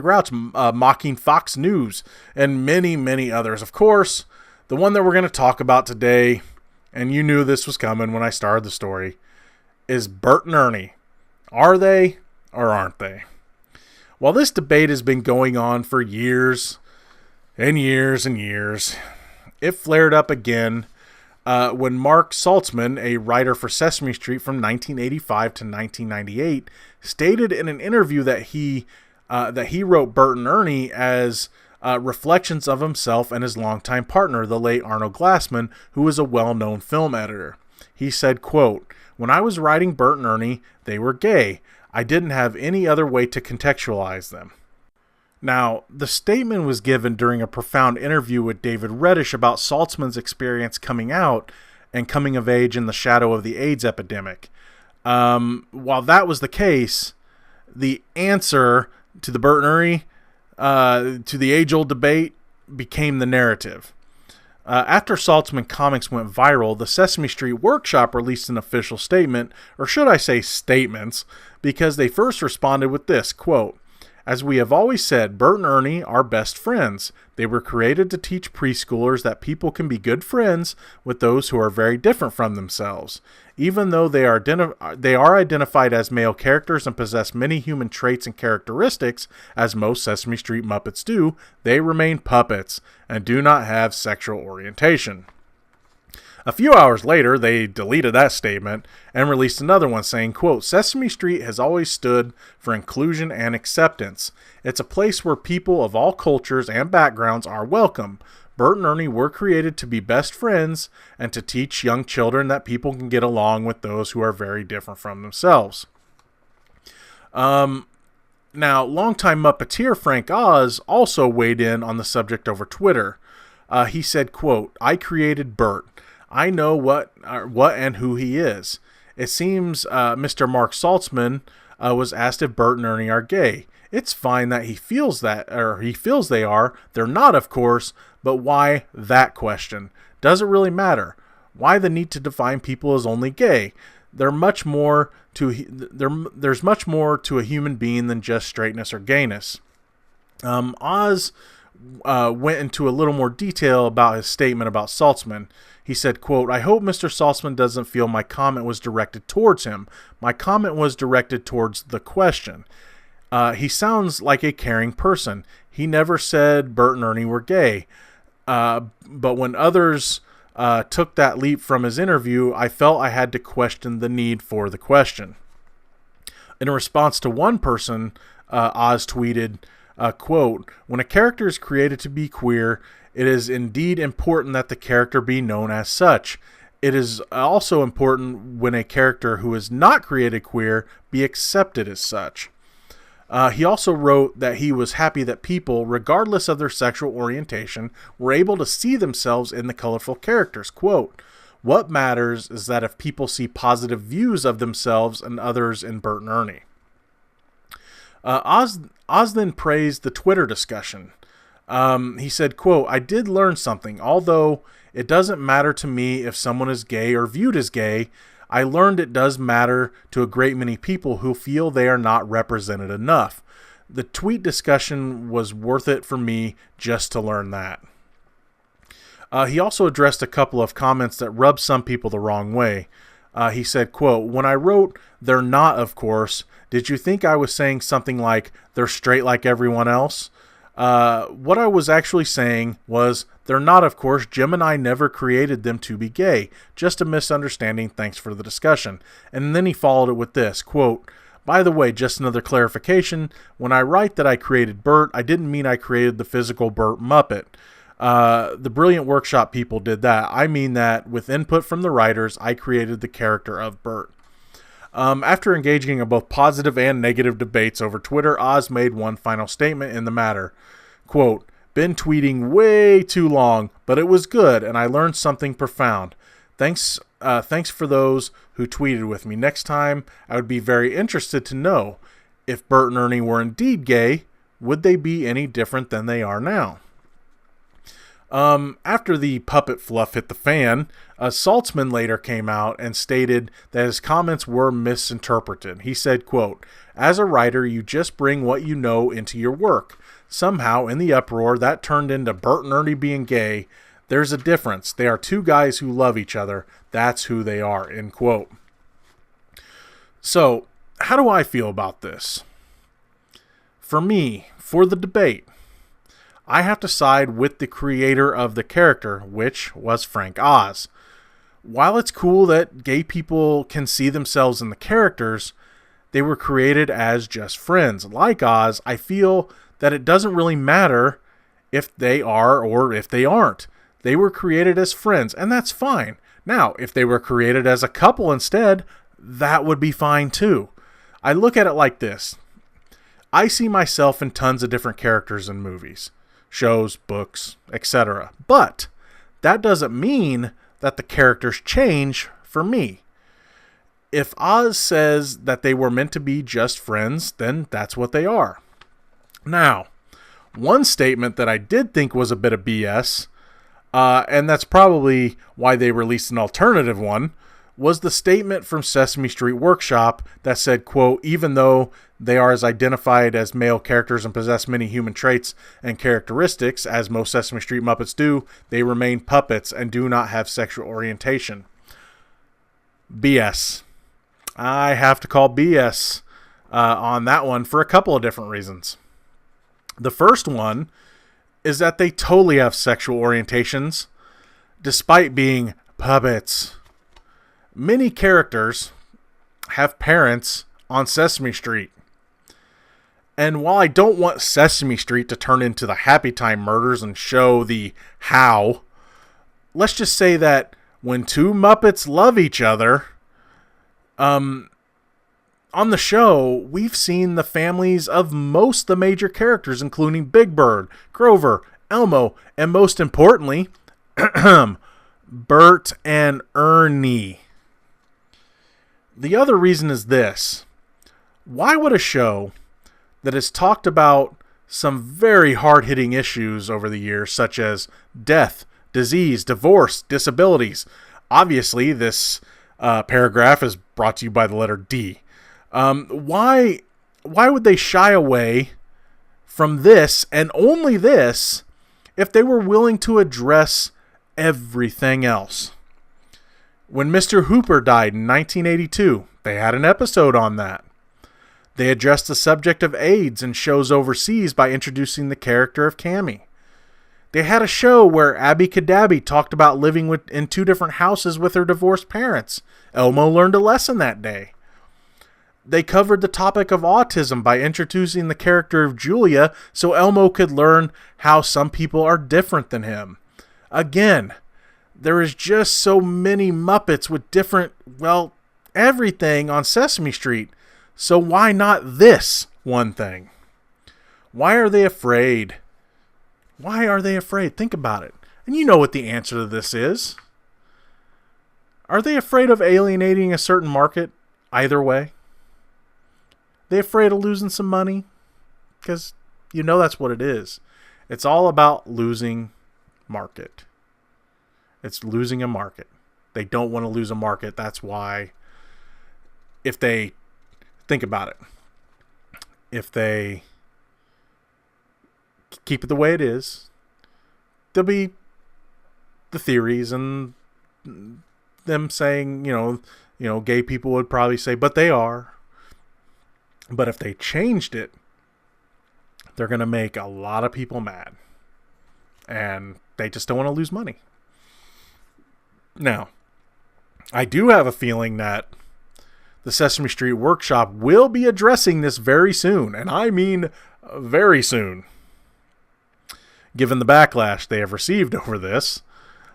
C: Grouch mocking Fox News. And many, many others. Of course, the one that we're going to talk about today, and you knew this was coming when I started the story, is Bert and Ernie. Are they or aren't they? While this debate has been going on for years and years and years, it flared up again when Mark Saltzman, a writer for Sesame Street from 1985 to 1998, stated in an interview that he wrote Bert and Ernie as reflections of himself and his longtime partner, the late Arnold Glassman, who was a well-known film editor. He said, quote, "When I was writing Bert and Ernie, they were gay. I didn't have any other way to contextualize them." Now, the statement was given during a profound interview with David Reddish about Saltzman's experience coming out and coming of age in the shadow of the AIDS epidemic. While that was the case, the answer to the Bert and Ernie, to the age-old debate, became the narrative. After Saltzman comics went viral, the Sesame Street Workshop released an official statement, or should I say statements, because they first responded with this, quote, "As we have always said, Bert and Ernie are best friends. They were created to teach preschoolers that people can be good friends with those who are very different from themselves. Even though they are identified as male characters and possess many human traits and characteristics, as most Sesame Street Muppets do, they remain puppets and do not have sexual orientation." A few hours later, they deleted that statement and released another one saying, quote, "Sesame Street has always stood for inclusion and acceptance. It's a place where people of all cultures and backgrounds are welcome. Bert and Ernie were created to be best friends and to teach young children that people can get along with those who are very different from themselves." Now, longtime Muppeteer Frank Oz also weighed in on the subject over Twitter. He said, quote, "I created Bert. I know what and who he is. It seems Mr. Mark Saltzman was asked if Bert and Ernie are gay. It's fine that he feels they are. They're not, of course, but why that question? Does it really matter? Why the need to define people as only gay? There's much more to a human being than just straightness or gayness." Oz went into a little more detail about his statement about Saltzman. He said, quote, "I hope Mr. Saltzman doesn't feel my comment was directed towards him. My comment was directed towards the question. He sounds like a caring person. He never said Bert and Ernie were gay. But when others took that leap from his interview, I felt I had to question the need for the question." In response to one person, Oz tweeted, quote, "When a character is created to be queer, it is indeed important that the character be known as such. It is also important when a character who is not created queer be accepted as such." He also wrote that he was happy that people, regardless of their sexual orientation, were able to see themselves in the colorful characters. Quote, "What matters is that if people see positive views of themselves and others in Bert and Ernie." Oz then praised the Twitter discussion. He said, quote, "I did learn something. Although it doesn't matter to me if someone is gay or viewed as gay, I learned it does matter to a great many people who feel they are not represented enough. The tweet discussion was worth it for me just to learn that." He also addressed a couple of comments that rubbed some people the wrong way. He said, quote, "When I wrote 'they're not, of course,' did you think I was saying something like 'they're straight like everyone else'? What I was actually saying was, they're not, of course. Jim and I never created them to be gay. Just a misunderstanding. Thanks for the discussion." And then he followed it with this, quote, "By the way, just another clarification. When I write that I created Bert, I didn't mean I created the physical Bert Muppet. The Brilliant Workshop people did that. I mean that with input from the writers, I created the character of Bert." After engaging in both positive and negative debates over Twitter, Oz made one final statement in the matter. Quote, "Been tweeting way too long, but it was good, and I learned something profound. Thanks for those who tweeted with me. Next time, I would be very interested to know if Bert and Ernie were indeed gay, would they be any different than they are now?" After the puppet fluff hit the fan, Saltzman later came out and stated that his comments were misinterpreted. He said, quote, "As a writer, you just bring what you know into your work. Somehow, in the uproar, that turned into Bert and Ernie being gay. There's a difference. They are two guys who love each other. That's who they are," end quote. So, how do I feel about this? For me, for the debate, I have to side with the creator of the character, which was Frank Oz. While it's cool that gay people can see themselves in the characters, they were created as just friends. Like Oz, I feel that it doesn't really matter if they are or if they aren't. They were created as friends, and that's fine. Now, if they were created as a couple instead, that would be fine too. I look at it like this. I see myself in tons of different characters in movies, shows, books, etc. But that doesn't mean that the characters change for me. If Oz says that they were meant to be just friends, then that's what they are. Now, one statement that I did think was a bit of BS, and that's probably why they released an alternative one, was the statement from Sesame Street Workshop that said, quote, even though they are as identified as male characters and possess many human traits and characteristics, as most Sesame Street Muppets do, they remain puppets and do not have sexual orientation. BS. I have to call BS on that one for a couple of different reasons. The first one is that they totally have sexual orientations, despite being puppets. Many characters have parents on Sesame Street. And while I don't want Sesame Street to turn into the Happy Time Murders and show the how, let's just say that when two Muppets love each other, on the show, we've seen the families of most of the major characters, including Big Bird, Grover, Elmo, and most importantly, Bert and Ernie. The other reason is this. Why would a show that has talked about some very hard-hitting issues over the years, such as death, disease, divorce, disabilities. Obviously, this paragraph is brought to you by the letter D. Why would they shy away from this and only this if they were willing to address everything else? When Mr. Hooper died in 1982, they had an episode on that. They addressed the subject of AIDS in shows overseas by introducing the character of Cammy. They had a show where Abby Cadabby talked about living in two different houses with her divorced parents. Elmo learned a lesson that day. They covered the topic of autism by introducing the character of Julia so Elmo could learn how some people are different than him. Again, there is just so many Muppets with different, everything on Sesame Street. So why not this one thing? Why are they afraid? Why are they afraid? Think about it. And you know what the answer to this is. Are they afraid of alienating a certain market either way? They afraid of losing some money? Because you know that's what it is. It's all about losing market. It's losing a market. They don't want to lose a market. That's why if they think about it. If they keep it the way it is, there'll be the theories and them saying, gay people would probably say, but they are. But if they changed it, they're going to make a lot of people mad. And they just don't want to lose money. Now, I do have a feeling that the Sesame Street Workshop will be addressing this very soon, and I mean very soon. Given the backlash they have received over this,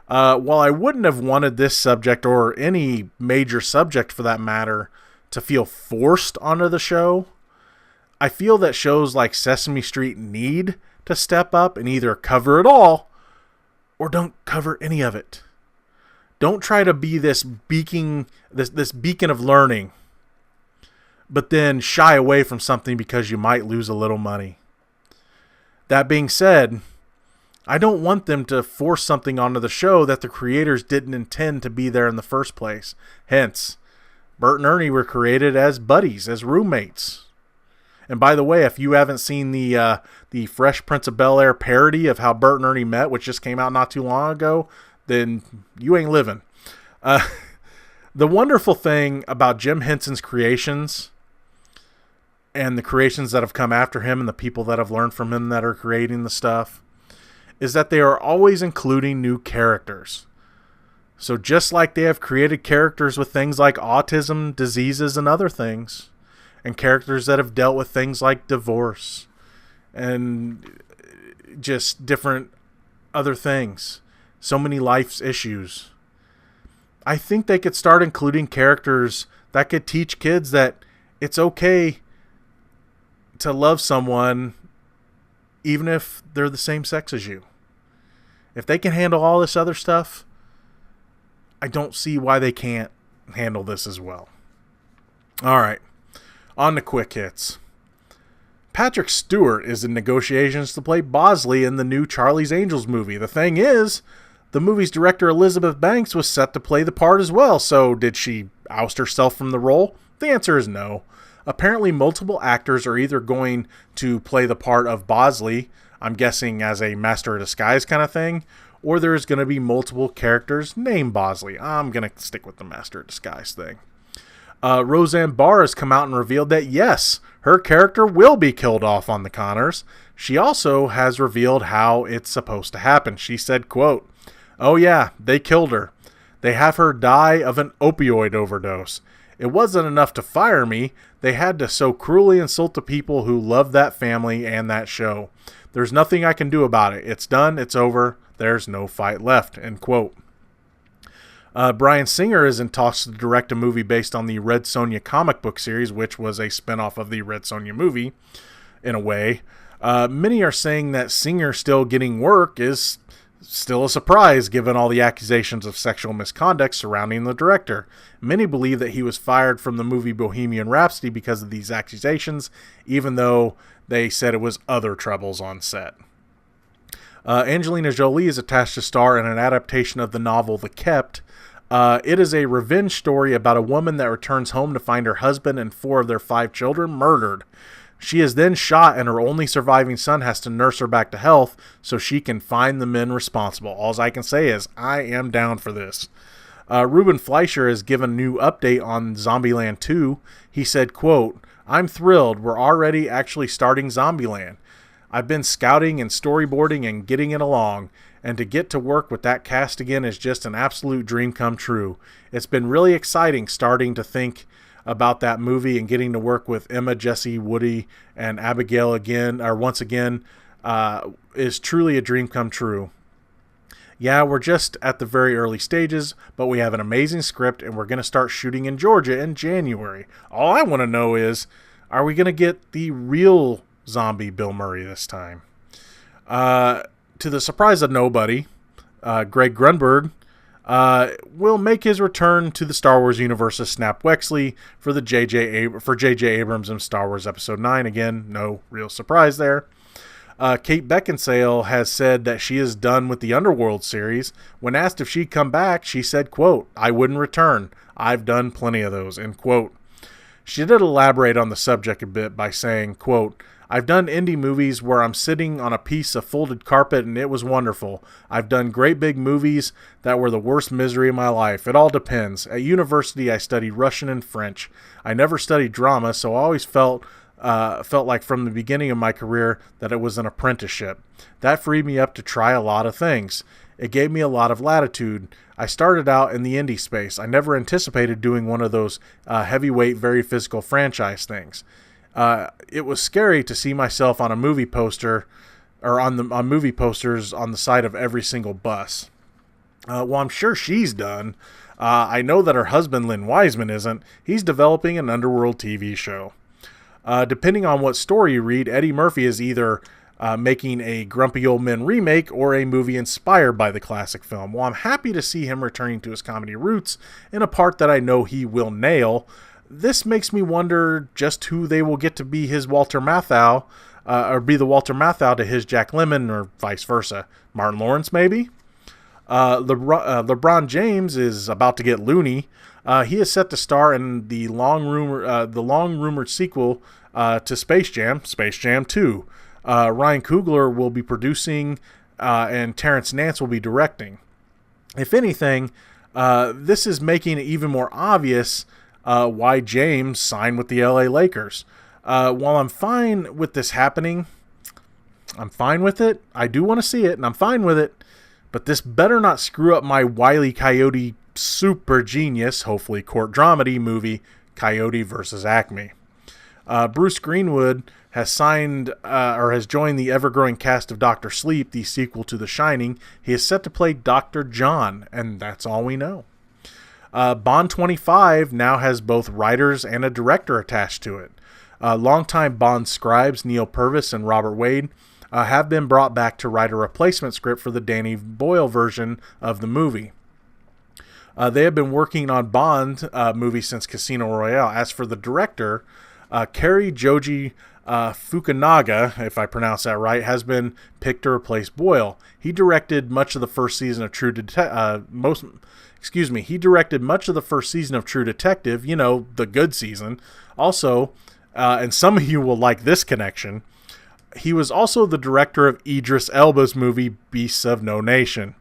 C: while I wouldn't have wanted this subject, or any major subject for that matter, to feel forced onto the show, I feel that shows like Sesame Street need to step up and either cover it all, or don't cover any of it. Don't try to be this beacon of learning, but then shy away from something because you might lose a little money. That being said, I don't want them to force something onto the show that the creators didn't intend to be there in the first place. Hence, Bert and Ernie were created as buddies, as roommates. And by the way, if you haven't seen the Fresh Prince of Bel-Air parody of how Bert and Ernie met, which just came out not too long ago, then you ain't living. The wonderful thing about Jim Henson's creations and the creations that have come after him and the people that have learned from him that are creating the stuff is that they are always including new characters. So just like they have created characters with things like autism, diseases, and other things, and characters that have dealt with things like divorce and just different other things. So many life's issues. I think they could start including characters that could teach kids that it's okay to love someone even if they're the same sex as you. If they can handle all this other stuff, I don't see why they can't handle this as well. All right, on to quick hits. Patrick Stewart is in negotiations to play Bosley in the new Charlie's Angels movie. The thing is, the movie's director Elizabeth Banks was set to play the part as well, so did she oust herself from the role? The answer is no. Apparently multiple actors are either going to play the part of Bosley, I'm guessing as a master of disguise kind of thing, or there's going to be multiple characters named Bosley. I'm going to stick with the master of disguise thing. Roseanne Barr has come out and revealed that yes, her character will be killed off on the Connors. She also has revealed how it's supposed to happen. She said, quote, "Oh yeah, they killed her. They have her die of an opioid overdose. It wasn't enough to fire me. They had to so cruelly insult the people who love that family and that show. There's nothing I can do about it. It's done. It's over. There's no fight left." End quote. Bryan Singer is in talks to direct a movie based on the Red Sonja comic book series, which was a spinoff of the Red Sonja movie, in a way. Many are saying that Singer still getting work is still a surprise given all the accusations of sexual misconduct surrounding the director. Many believe that he was fired from the movie Bohemian Rhapsody because of these accusations, even though they said it was other troubles on set. Angelina Jolie is attached to star in an adaptation of the novel The Kept. It is a revenge story about a woman that returns home to find her husband and 4 of their 5 children murdered. She is then shot, and her only surviving son has to nurse her back to health so she can find the men responsible. All I can say is, I am down for this. Ruben Fleischer has given a new update on Zombieland 2. He said, quote, "I'm thrilled. We're already actually starting Zombieland. I've been scouting and storyboarding and getting it along, and to get to work with that cast again is just an absolute dream come true. It's been really exciting starting to think about that movie and getting to work with Emma, Jesse, Woody, and Abigail once again is truly a dream come true. Yeah, we're just at the very early stages, but we have an amazing script and we're going to start shooting in Georgia in January. All I want to know is, are we going to get the real zombie Bill Murray this time?" To the surprise of nobody, Greg Grunberg will make his return to the Star Wars universe as Snap Wexley for J.J. Abrams in Star Wars Episode 9. Again, no real surprise there. Kate Beckinsale has said that she is done with the Underworld series. When asked if she'd come back, she said, quote, "I wouldn't return. I've done plenty of those," end quote. She did elaborate on the subject a bit by saying, quote, "I've done indie movies where I'm sitting on a piece of folded carpet and it was wonderful. I've done great big movies that were the worst misery of my life. It all depends. At university, I studied Russian and French. I never studied drama, so I always felt like from the beginning of my career that it was an apprenticeship. That freed me up to try a lot of things. It gave me a lot of latitude. I started out in the indie space. I never anticipated doing one of those heavyweight, very physical franchise things. It was scary to see myself on a movie poster or on movie posters on the side of every single bus. Well, I'm sure she's done. I know that her husband, Lynn Wiseman, isn't. He's developing an Underworld TV show. Depending on what story you read, Eddie Murphy is either making a Grumpy Old Men remake or a movie inspired by the classic film. Well, I'm happy to see him returning to his comedy roots in a part that I know he will nail. This makes me wonder just who they will get to be his Walter Matthau, or be the Walter Matthau to his Jack Lemmon, or vice versa. Martin Lawrence, maybe? LeBron James is about to get loony. He is set to star in the long rumored sequel to Space Jam 2. Ryan Coogler will be producing, and Terrence Nance will be directing. If anything, this is making it even more obvious why James signed with the LA Lakers. While I'm fine with this happening, I'm fine with it. I do want to see it, and I'm fine with it. But this better not screw up my Wile E. Coyote super genius, hopefully court dramedy movie, Coyote vs. Acme. Bruce Greenwood has has joined the ever-growing cast of Dr. Sleep, the sequel to The Shining. He is set to play Dr. John, and that's all we know. Bond 25 now has both writers and a director attached to it. Longtime Bond scribes Neil Purvis and Robert Wade have been brought back to write a replacement script for the Danny Boyle version of the movie. They have been working on Bond movies since Casino Royale. As for the director, Cary Joji Fukunaga, if I pronounce that right, has been picked to replace Boyle. He directed much of the first season of True Detective. He directed much of the first season of True Detective. You know, the good season. Also, and some of you will like this connection, he was also the director of Idris Elba's movie Beasts of No Nation.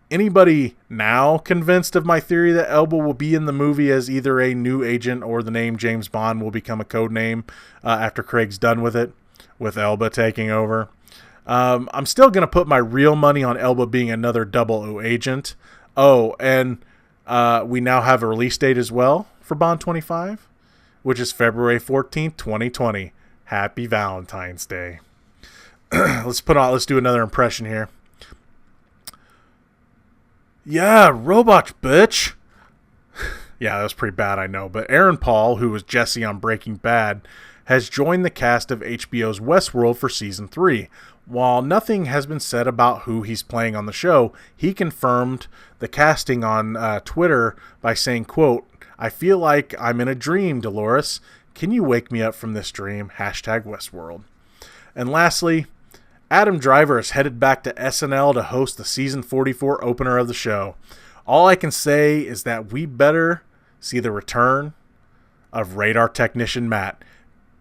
C: Anybody now convinced of my theory that Elba will be in the movie as either a new agent or the name James Bond will become a code name after Craig's done with it, with Elba taking over? I'm still going to put my real money on Elba being another 00 agent. Oh, and we now have a release date as well for Bond 25, which is February 14th, 2020. Happy Valentine's Day. Let's do another impression here. Yeah, robots, bitch. Yeah, that was pretty bad, I know. But Aaron Paul, who was Jesse on Breaking Bad, has joined the cast of HBO's Westworld for Season 3. While nothing has been said about who he's playing on the show, he confirmed the casting on Twitter by saying, quote, "I feel like I'm in a dream, Dolores. Can you wake me up from this dream? #Westworld." And lastly, Adam Driver is headed back to SNL to host the Season 44 opener of the show. All I can say is that we better see the return of Radar Technician Matt,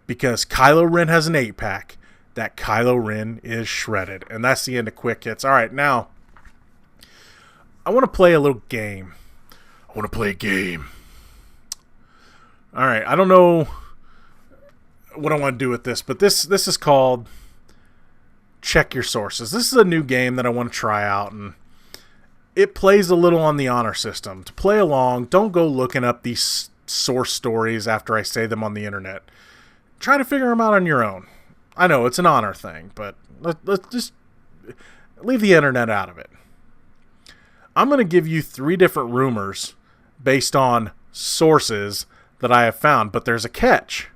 C: because Kylo Ren has an 8-pack. That Kylo Ren is shredded. And that's the end of Quick Hits. All right, now, I want to play a little game. I want to play a game. All right, I don't know what I want to do with this, but this is called Check Your Sources. This is a new game that I want to try out, and it plays a little on the honor system. To play along, don't go looking up these source stories after I say them on the internet. Try to figure them out on your own. I know it's an honor thing, but let's just leave the internet out of it. I'm going to give you 3 different rumors based on sources that I have found, but there's a catch.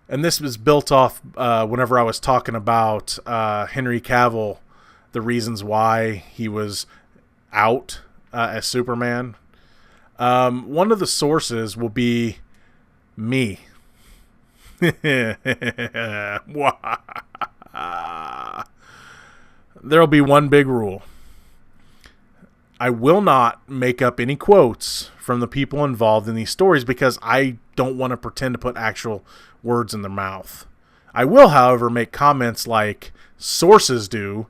C: And this was built off whenever I was talking about Henry Cavill, the reasons why he was out as Superman. One of the sources will be me. There'll be one big rule. I will not make up any quotes from the people involved in these stories because I don't want to pretend to put actual words in their mouth. I will, however, make comments like sources do,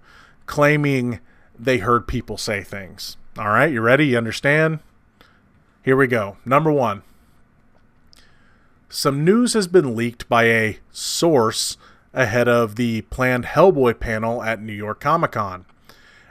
C: claiming they heard people say things. All right, you ready? You understand? Here we go. Number 1. Some news has been leaked by a source ahead of the planned Hellboy panel at New York Comic Con.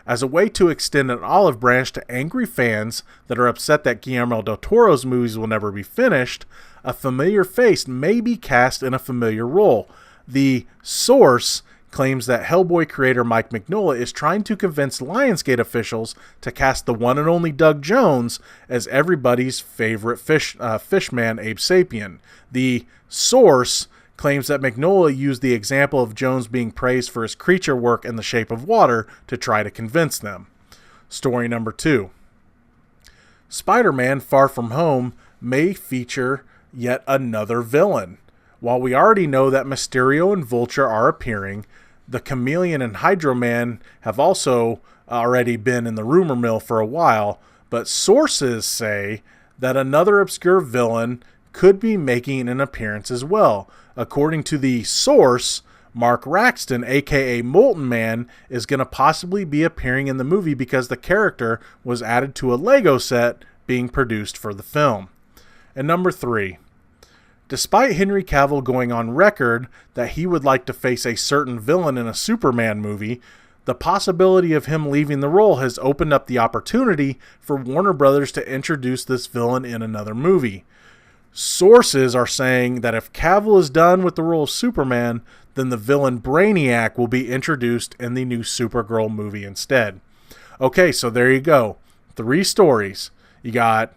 C: As a way to extend an olive branch to angry fans that are upset that Guillermo del Toro's movies will never be finished, a familiar face may be cast in a familiar role. The source claims that Hellboy creator Mike Mignola is trying to convince Lionsgate officials to cast the one and only Doug Jones as everybody's favorite fishman Abe Sapien. The source claims that Mignola used the example of Jones being praised for his creature work in The Shape of Water to try to convince them. Story number 2. Spider-Man Far From Home may feature yet another villain. While we already know that Mysterio and Vulture are appearing, the Chameleon and Hydro Man have also already been in the rumor mill for a while, but sources say that another obscure villain could be making an appearance as well. According to the source, Mark Raxton, aka Molten Man, is going to possibly be appearing in the movie because the character was added to a Lego set being produced for the film. And number 3. Despite Henry Cavill going on record that he would like to face a certain villain in a Superman movie, the possibility of him leaving the role has opened up the opportunity for Warner Brothers to introduce this villain in another movie. Sources are saying that if Cavill is done with the role of Superman, then the villain Brainiac will be introduced in the new Supergirl movie instead. Okay, so there you go. 3 stories. You got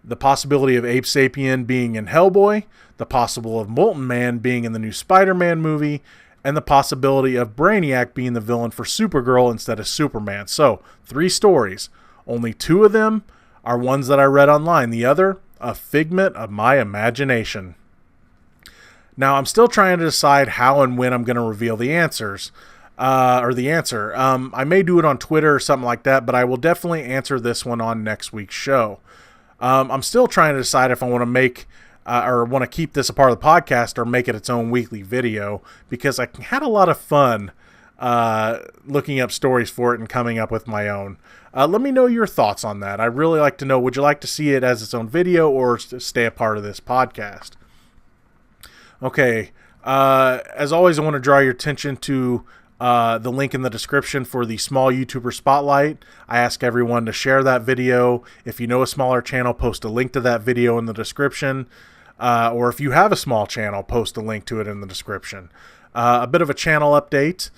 C: the possibility of Abe Sapien being in Hellboy, the possible of Molten Man being in the new Spider-Man movie, and the possibility of Brainiac being the villain for Supergirl instead of Superman. So, 3 stories. Only 2 of them are ones that I read online. The other, a figment of my imagination. Now, I'm still trying to decide how and when I'm going to reveal the answers. Or the answer. I may do it on Twitter or something like that, but I will definitely answer this one on next week's show. I'm still trying to decide if I want to make or want to keep this a part of the podcast or make it its own weekly video, because I had a lot of fun looking up stories for it and coming up with my own. Let me know your thoughts on that. I'd really like to know, would you like to see it as its own video or stay a part of this podcast? Okay, as always, I want to draw your attention to the link in the description for the Small YouTuber Spotlight. I ask everyone to share that video. If you know a smaller channel, post a link to that video in the description. Or if you have a small channel, post a link to it in the description. A bit of a channel update.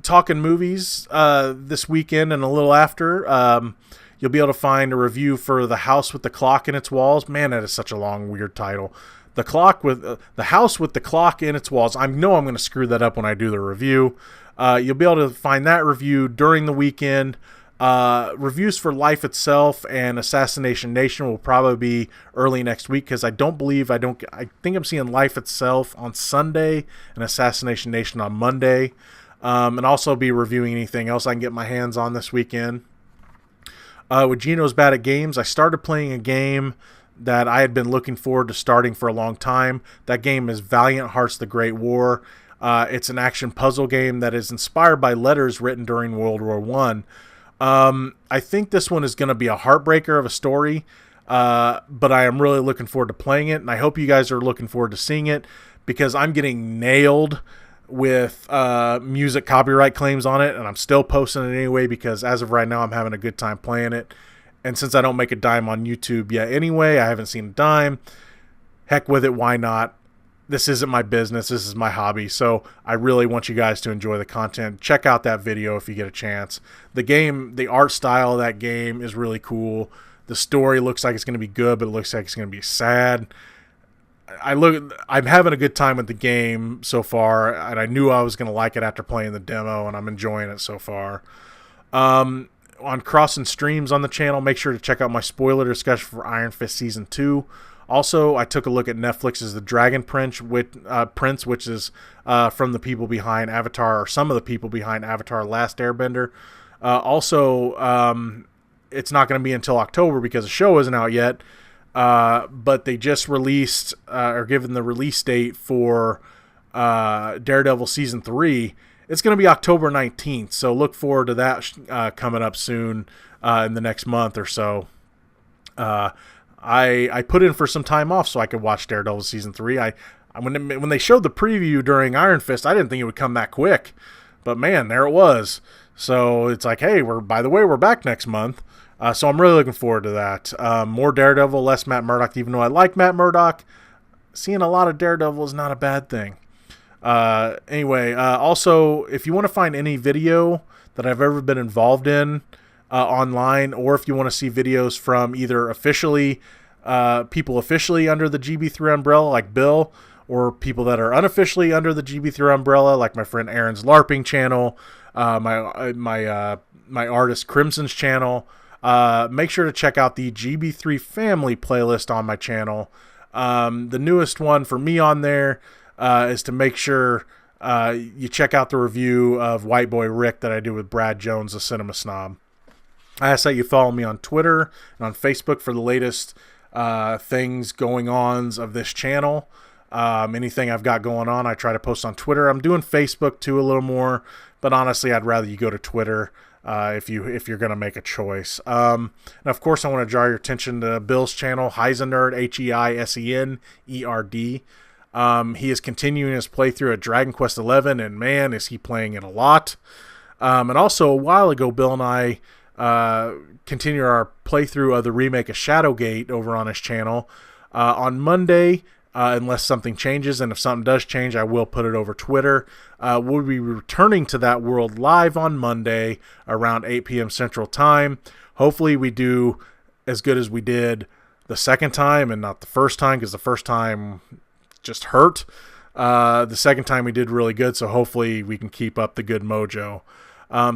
C: Talking movies this weekend and a little after. You'll be able to find a review for The House with the Clock in Its Walls. Man, that is such a long, weird title. The House with the Clock in Its Walls. I know I'm going to screw that up when I do the review. You'll be able to find that review during the weekend. Reviews for Life Itself and Assassination Nation will probably be early next week, because I think I'm seeing Life Itself on Sunday and Assassination Nation on Monday. And also be reviewing anything else I can get my hands on this weekend. With Geno's Bad at Games, I started playing a game that I had been looking forward to starting for a long time. That game is Valiant Hearts: The Great War. It's an action puzzle game that is inspired by letters written during World War I. I think this one is going to be a heartbreaker of a story, but I am really looking forward to playing it, and I hope you guys are looking forward to seeing it, because I'm getting nailed with music copyright claims on it, and I'm still posting it anyway, because as of right now I'm having a good time playing it. And since I don't make a dime on YouTube yet anyway, I haven't seen a dime. Heck with it, why not? This isn't my business, this is my hobby, so I really want you guys to enjoy the content. Check out that video if you get a chance. The game, the art style of that game is really cool. The story looks like it's going to be good, but it looks like it's going to be sad. I'm having a good time with the game so far, and I knew I was going to like it after playing the demo, and I'm enjoying it so far. On crossing streams on the channel, make sure to check out my spoiler discussion for Iron Fist Season 2. Also, I took a look at Netflix's The Dragon Prince, which is from the people behind Avatar, or some of the people behind Avatar: Last Airbender. It's not going to be until October because the show isn't out yet, but they just released, or given the release date for Daredevil Season 3. It's going to be October 19th, so look forward to that coming up soon in the next month or so. I put in for some time off so I could watch Daredevil Season 3. When they showed the preview during Iron Fist, I didn't think it would come that quick. But man, there it was. So it's like, hey, we're back next month. So I'm really looking forward to that. More Daredevil, less Matt Murdock. Even though I like Matt Murdock, seeing a lot of Daredevil is not a bad thing. Also, if you want to find any video that I've ever been involved in online, or if you want to see videos from either people officially under the GB3 umbrella like Bill, or people that are unofficially under the GB3 umbrella like my friend Aaron's LARPing channel, my artist Crimson's channel, make sure to check out the GB3 family playlist on my channel. The newest one for me on there is to make sure you check out the review of White Boy Rick that I do with Brad Jones, the Cinema Snob. I ask that you follow me on Twitter and on Facebook for the latest things going ons of this channel. Anything I've got going on, I try to post on Twitter. I'm doing Facebook too a little more, but honestly, I'd rather you go to Twitter if you're going to make a choice. And of course, I want to draw your attention to Bill's channel, Heisenerd, Heisenerd. He is continuing his playthrough at Dragon Quest XI, and man, is he playing it a lot. And also, a while ago, Bill and I continued our playthrough of the remake of Shadowgate over on his channel. On Monday, unless something changes, and if something does change, I will put it over Twitter. We'll be returning to that world live on Monday around 8 p.m. Central Time. Hopefully we do as good as we did the second time and not the first time, because the first time just hurt. The second time we did really good, so hopefully we can keep up the good mojo.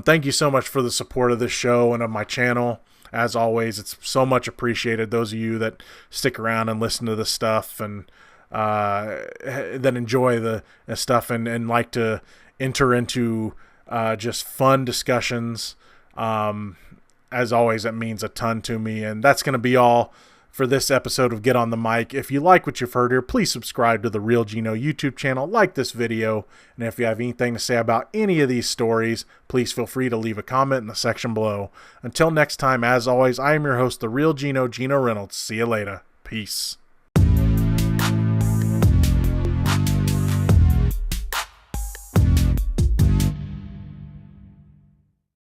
C: Thank you so much for the support of this show and of my channel. As always, it's so much appreciated. Those of you that stick around and listen to this stuff and that enjoy the stuff and like to enter into just fun discussions. As always, that means a ton to me. And that's going to be all for this episode of Get on the Mic. If you like what you've heard here, please subscribe to the Reel Geno YouTube channel, like this video, and if you have anything to say about any of these stories, please feel free to leave a comment in the section below. Until next time, as always, I am your host, the Reel Geno, Geno Reynolds. See you later. Peace.